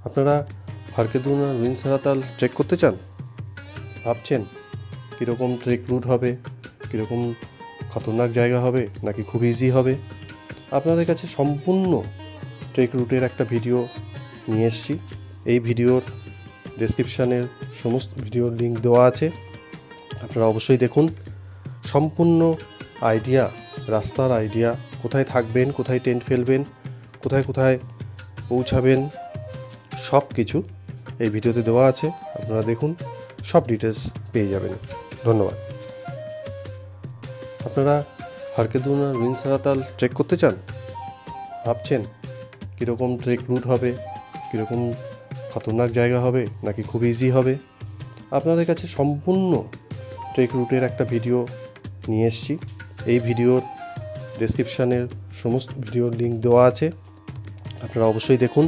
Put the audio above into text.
আপনারা ফারকেদুনা ruin সারাতাল trek করতে চান? ভাবছেন কীরকম ট্রেক রুট হবে, কীরকম খতরনাক জায়গা হবে নাকি খুব ইজি হবে? আপনাদের কাছে সম্পূর্ণ ট্রেক রুটের একটা ভিডিও নিয়ে এসেছি। এই ভিডিওর ডেসক্রিপশানের সমস্ত ভিডিওর লিঙ্ক দেওয়া আছে, আপনারা অবশ্যই দেখুন। সম্পূর্ণ আইডিয়া, রাস্তার আইডিয়া, কোথায় থাকবেন, কোথায় টেন্ট ফেলবেন, কোথায় কোথায় পৌঁছাবেন, সব কিছু এই ভিডিওতে দেওয়া আছে। আপনারা দেখুন, সব ডিটেলস পেয়ে যাবেন। ধন্যবাদ। আপনারা ফারকেদুনা রুইন সারাতাল ট্রেক করতে চান? ভাবছেন কীরকম ট্রেক রুট হবে, কীরকম খতরনাক জায়গা হবে নাকি খুব ইজি হবে? আপনাদের কাছে সম্পূর্ণ ট্রেক রুটের একটা ভিডিও নিয়ে এসেছি। এই ভিডিওর ডেসক্রিপশানের সমস্ত ভিডিওর লিঙ্ক দেওয়া আছে, আপনারা অবশ্যই দেখুন।